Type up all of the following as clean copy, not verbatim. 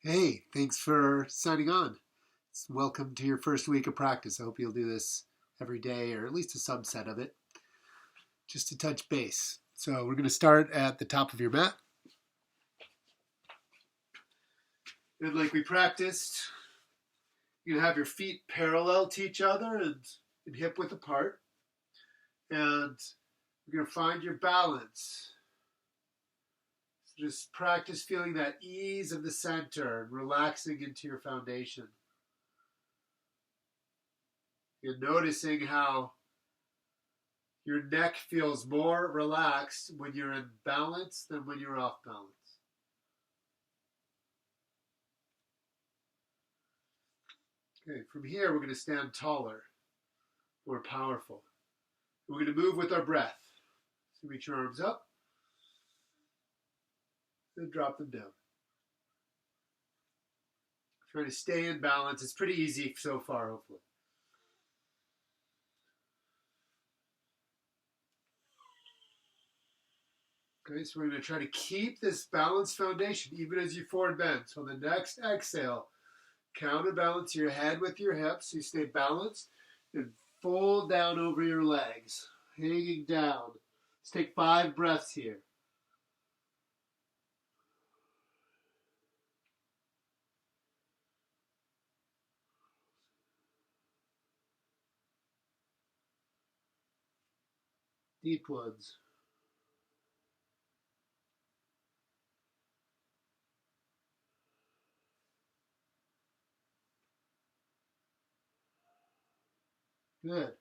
Hey, thanks for signing on. Welcome to your first week of practice. I hope you'll do this every day or at least a subset of it just to touch base. So we're going to start at the top of your mat. And like we practiced, you have your feet parallel to each other and hip width apart. And you're going to find your balance. So just practice feeling that ease of the center and relaxing into your foundation. You're noticing how your neck feels more relaxed when you're in balance than when you're off balance. Okay, from here we're going to stand taller, more powerful. We're going to move with our breath. So reach your arms up and drop them down. Try to stay in balance. It's pretty easy so far, hopefully. Okay, so we're going to try to keep this balanced foundation even as you forward bend. So on the next exhale, counterbalance your head with your hips so you stay balanced and fold down over your legs, hanging down. Let's take 5 breaths here. Deep ones. Good.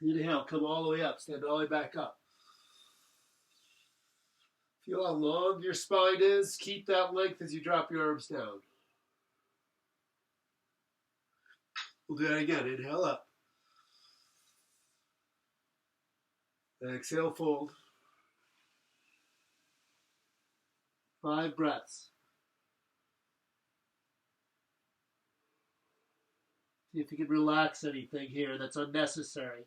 Inhale, come all the way up. Stand all the way back up. Feel how long your spine is. Keep that length as you drop your arms down. We'll do that again. Inhale up. Exhale, fold. 5 breaths. See if you can relax anything here that's unnecessary.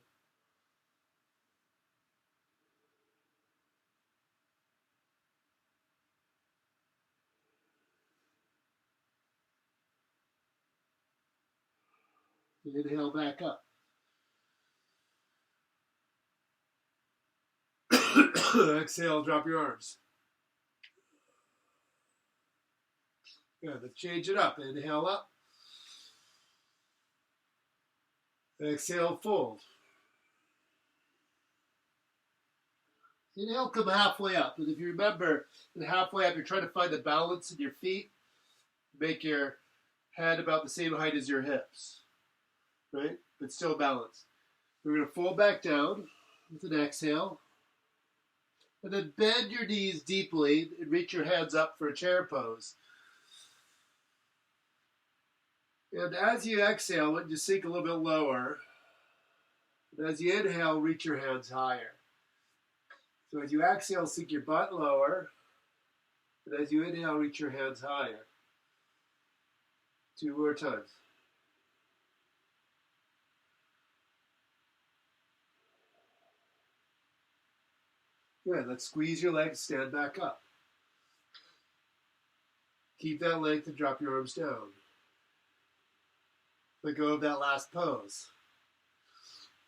Inhale back up. Exhale, drop your arms. Good, let's change it up. Inhale up. Exhale, fold. Inhale, come halfway up. And if you remember, halfway up, you're trying to find the balance in your feet. Make your head about the same height as your hips, right? But still balanced. We're going to fold back down with an exhale. And then bend your knees deeply and reach your hands up for a chair pose. And as you exhale, let you sink a little bit lower. And as you inhale, reach your hands higher. So as you exhale, sink your butt lower. And as you inhale, reach your hands higher. 2 more times. Good. Let's squeeze your legs, stand back up. Keep that length and drop your arms down. Let go of that last pose.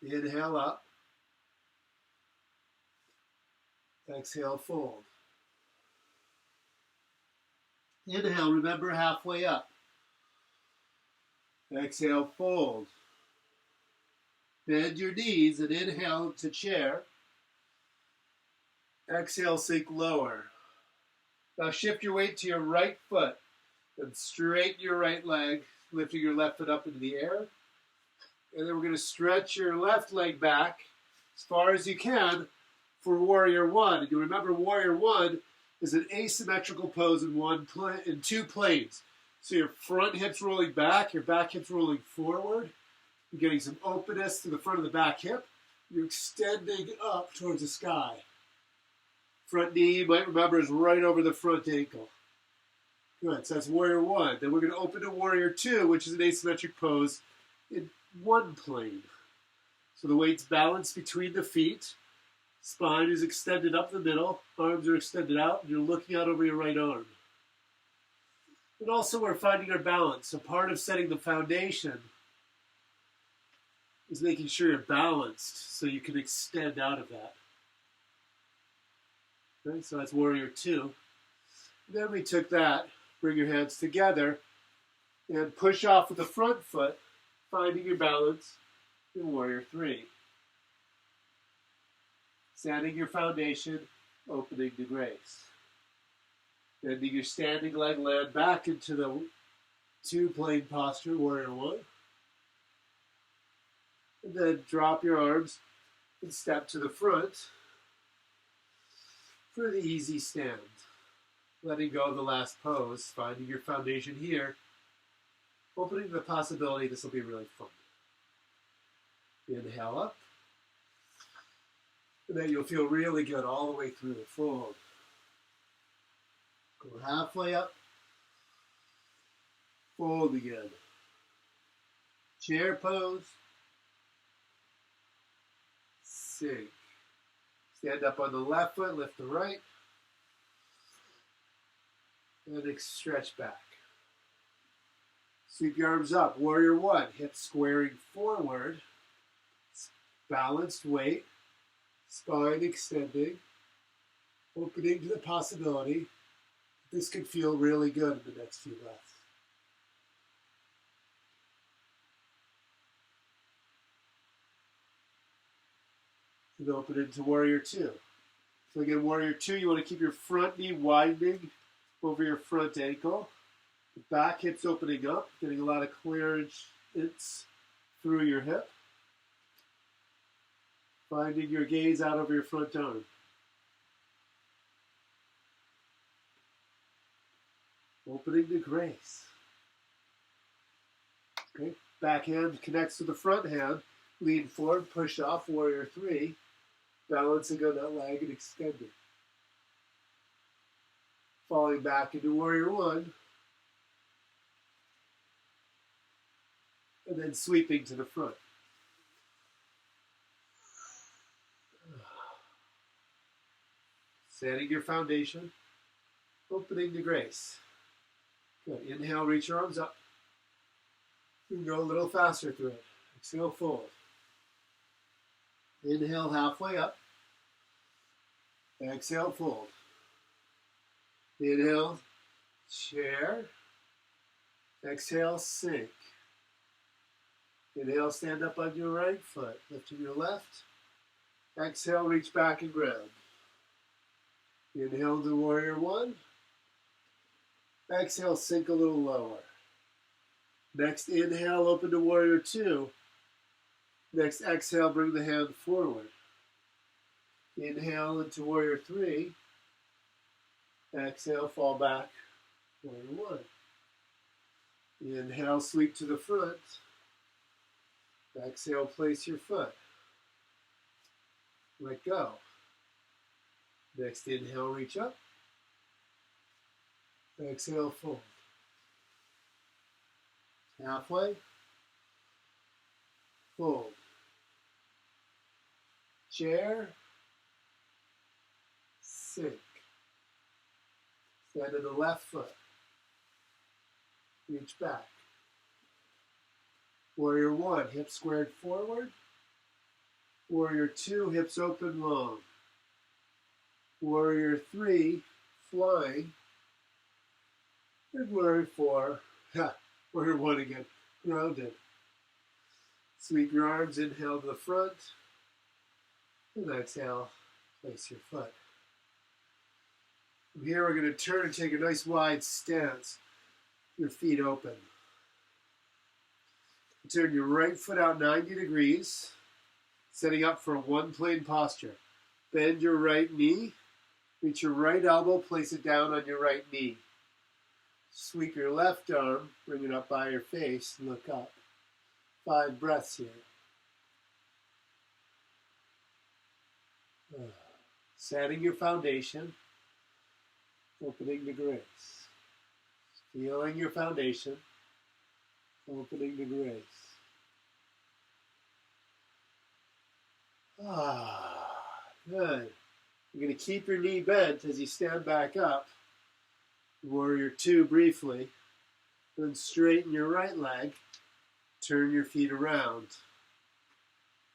Inhale up. Exhale, fold. Inhale, remember halfway up. Exhale, fold. Bend your knees and inhale to chair. Exhale, sink lower. Now shift your weight to your right foot and straighten your right leg, lifting your left foot up into the air. And then we're going to stretch your left leg back as far as you can for Warrior One. And you remember Warrior One is an asymmetrical pose in 2 planes. So your front hip's rolling back, your back hip's rolling forward. You're getting some openness to the front of the back hip. You're extending up towards the sky. Front knee, you might remember, is right over the front ankle. Good, so that's Warrior One. Then we're going to open to Warrior Two, which is an asymmetric pose in 1 plane. So the weight's balanced between the feet. Spine is extended up the middle. Arms are extended out, and you're looking out over your right arm. And also we're finding our balance. So part of setting the foundation is making sure you're balanced so you can extend out of that. Okay, so that's warrior two. Then we took that, bring your hands together, and push off with the front foot, finding your balance in warrior three. Setting your foundation, opening to grace. Bending your standing leg, land back into the two-plane posture, warrior one. And then drop your arms and step to the front for the easy stand. Letting go of the last pose, finding your foundation here, opening the possibility this will be really fun. Inhale up. And then you'll feel really good all the way through the fold. Go halfway up. Fold again. Chair pose. Sink. Stand up on the left foot, lift the right. And stretch back. Sweep your arms up. Warrior one. Hips squaring forward. Balanced weight. Spine extending. Opening to the possibility this could feel really good in the next few breaths. And open into warrior two. So again, warrior two, you want to keep your front knee widening over your front ankle. The back hip's opening up, getting a lot of clearance through your hip. Finding your gaze out over your front arm. Opening to grace. Okay, back hand connects to the front hand. Lean forward, push off, warrior three. Balancing on that leg and extending. Falling back into warrior one. And then sweeping to the front. Setting your foundation. Opening to grace. Good. Inhale, reach your arms up. You can go a little faster through it. Exhale, fold. Inhale, halfway up. Exhale, fold. Inhale, chair. Exhale, sink. Inhale, stand up on your right foot. Lifting your left. Exhale, reach back and grab. Inhale to warrior one. Exhale, sink a little lower. Next inhale, open to warrior two. Next exhale, bring the hand forward. Inhale into warrior three. Exhale, fall back, warrior one. Inhale, sweep to the front. Exhale, place your foot. Let go. Next inhale, reach up. Exhale, fold. Halfway. Fold. Chair. Sink. Stand to the left foot. Reach back. Warrior one, hips squared forward. Warrior two, hips open long. Warrior three, flying. And warrior four, warrior one again, grounded. Sweep your arms, inhale to the front. And exhale, place your foot. From here we're going to turn and take a nice wide stance. Your feet open. Turn your right foot out 90 degrees, setting up for a one-plane posture. Bend your right knee. Reach your right elbow, place it down on your right knee. Sweep your left arm, bring it up by your face, look up. 5 breaths here. Setting your foundation, opening to grace. Feeling your foundation, opening to grace. Good. You're going to keep your knee bent as you stand back up. Warrior two briefly. Then straighten your right leg. Turn your feet around.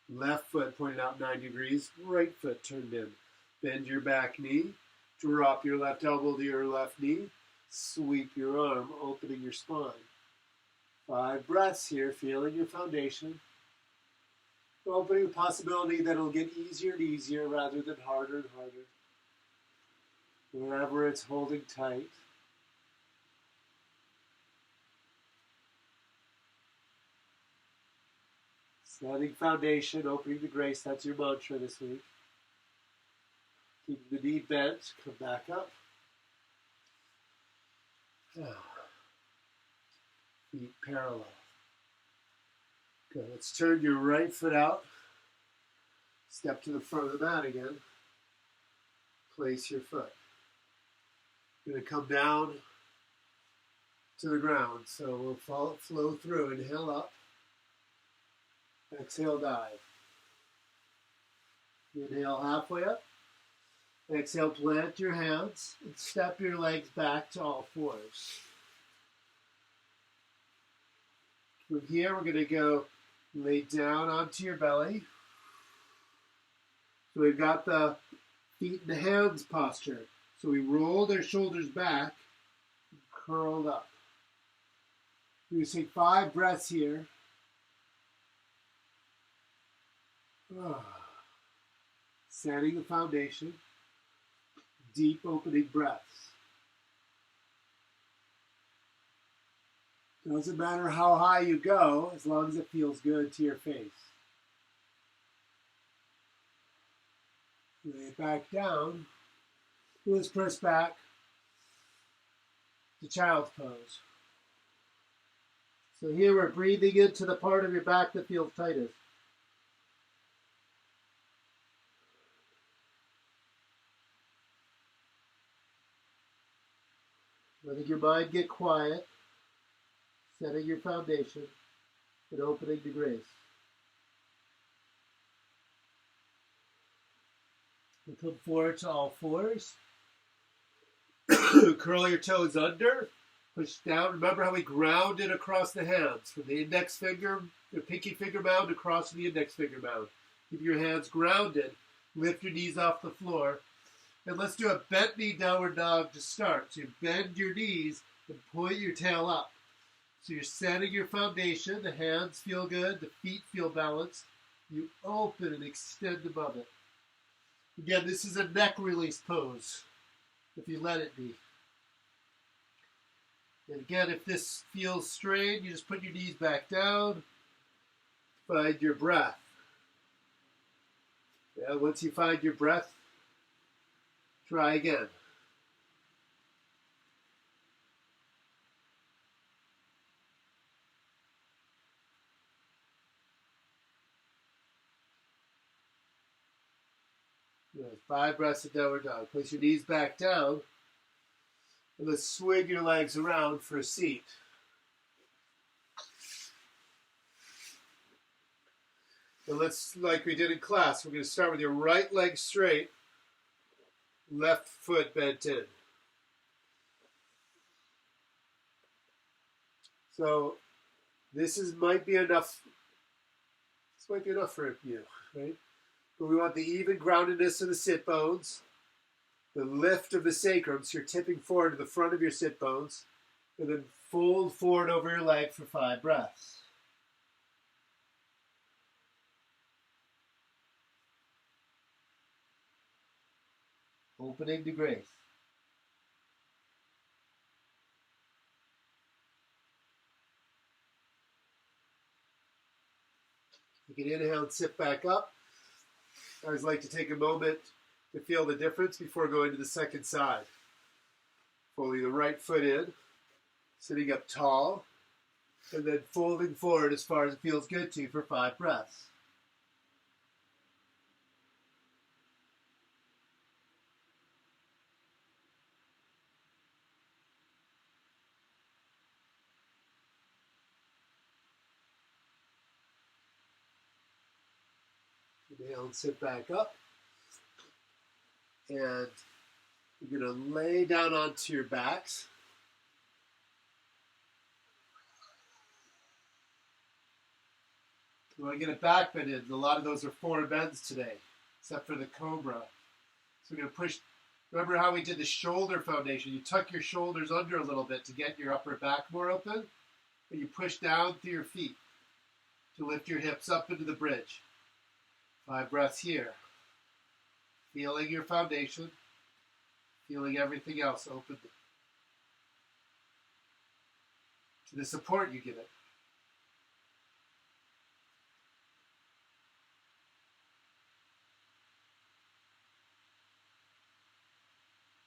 Left foot pointed out 9 degrees. Right foot turned in. Bend your back knee. Drop your left elbow to your left knee. Sweep your arm, opening your spine. 5 breaths here, feeling your foundation. Opening the possibility that it'll get easier and easier rather than harder and harder. Wherever it's holding tight. Setting foundation, opening to grace, that's your mantra this week. Keeping the knee bent, come back up. Feet parallel. Good, let's turn your right foot out. Step to the front of the mat again. Place your foot. You're going to come down to the ground. So we'll flow through. Inhale up. Exhale, dive. Inhale halfway up. Exhale, plant your hands and step your legs back to all fours. From here, we're going to go lay down onto your belly. So we've got the feet and the hands posture. So we rolled our shoulders back, curled up. We're going to take 5 breaths here. Setting the foundation. Deep opening breaths. Doesn't matter how high you go, as long as it feels good to your face. Lay it back down. Let's press back to child's pose. So here we're breathing into the part of your back that feels tightest. Letting your mind get quiet, setting your foundation, and opening to grace. We come forward to all fours. Curl your toes under. Push down. Remember how we grounded across the hands. From the index finger, the pinky finger mound across to the index finger mound. Keep your hands grounded. Lift your knees off the floor. And let's do a bent knee downward dog to start. So you bend your knees and point your tail up. So you're setting your foundation. The hands feel good. The feet feel balanced. You open and extend above it. Again, this is a neck release pose, if you let it be. And again, if this feels strained, you just put your knees back down. Find your breath. Yeah, once you find your breath, try again. Good. 5 breaths of downward dog. Place your knees back down. And let's swing your legs around for a seat. And let's, like we did in class, we're going to start with your right leg straight, left foot bent in. So this might be enough. This might be enough for you, right? But we want the even groundedness of the sit bones, the lift of the sacrum, so you're tipping forward to the front of your sit bones, and then fold forward over your leg for 5 breaths. Opening to grace. You can inhale and sit back up. I always like to take a moment to feel the difference before going to the second side. Folding the right foot in, sitting up tall, and then folding forward as far as it feels good to you for 5 breaths. Inhale and sit back up. And you're going to lay down onto your backs. You want to get a back bend in. A lot of those are forward bends today, except for the Cobra. So we're going to push. Remember how we did the shoulder foundation? You tuck your shoulders under a little bit to get your upper back more open, and you push down through your feet to lift your hips up into the bridge. 5 breaths here. Feeling your foundation, feeling everything else open to the support you give it.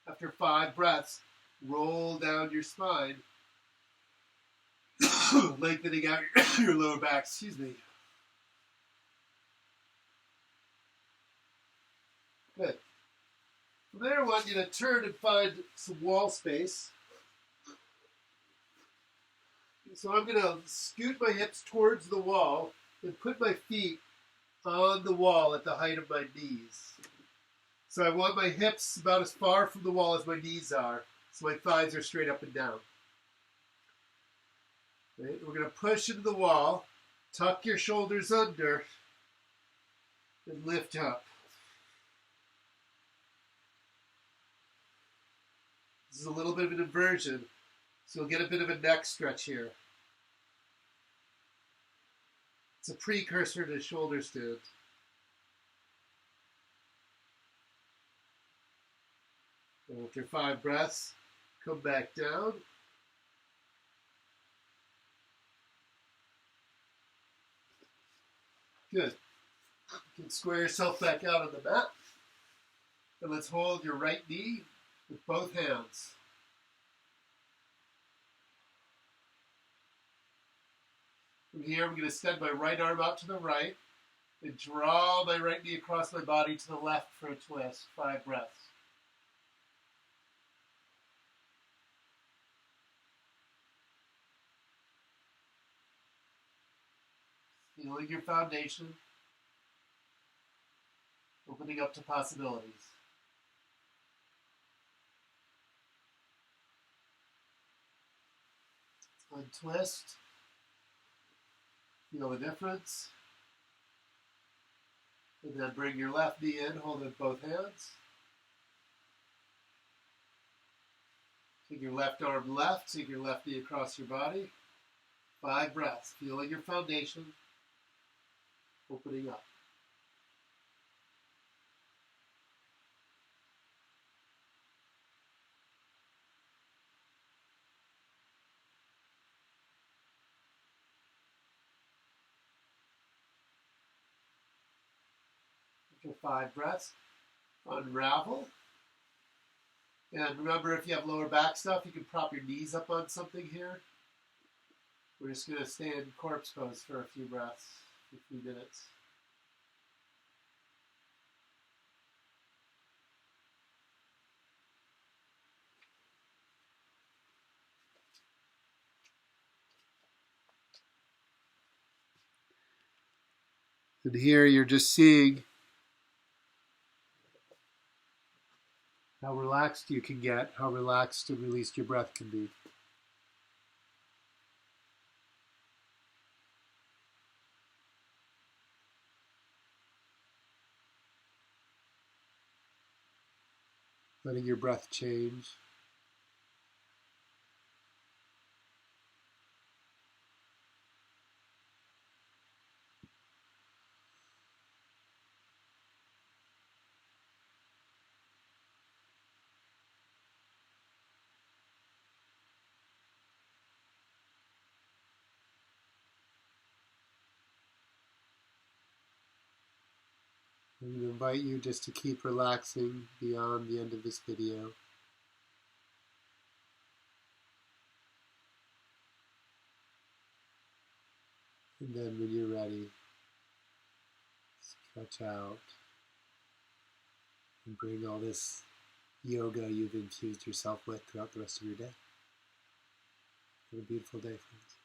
After 5 breaths, roll down your spine, lengthening out your lower back. Excuse me. Good. From there, I want you to turn and find some wall space. So I'm going to scoot my hips towards the wall and put my feet on the wall at the height of my knees. So I want my hips about as far from the wall as my knees are, so my thighs are straight up and down. Right? We're going to push into the wall, tuck your shoulders under, and lift up. This is a little bit of an inversion, so you'll get a bit of a neck stretch here. It's a precursor to shoulder stand. And after 5 breaths, come back down. Good. You can square yourself back out on the mat. And let's hold your right knee with both hands. From here, I'm going to extend my right arm out to the right and draw my right knee across my body to the left for a twist. 5 breaths. Feeling your foundation, opening up to possibilities. Untwist. Feel the difference. And then bring your left knee in, hold it with both hands. Take your left arm left, take your left knee across your body. 5 breaths, feeling your foundation, opening up. After 5 breaths, unravel. And remember, if you have lower back stuff, you can prop your knees up on something here. We're just going to stay in corpse pose for a few breaths, a few minutes. And here you're just seeing how relaxed you can get, how relaxed and released your breath can be. Letting your breath change. I'm going to invite you just to keep relaxing beyond the end of this video. And then when you're ready, stretch out and bring all this yoga you've infused yourself with throughout the rest of your day. Have a beautiful day, friends.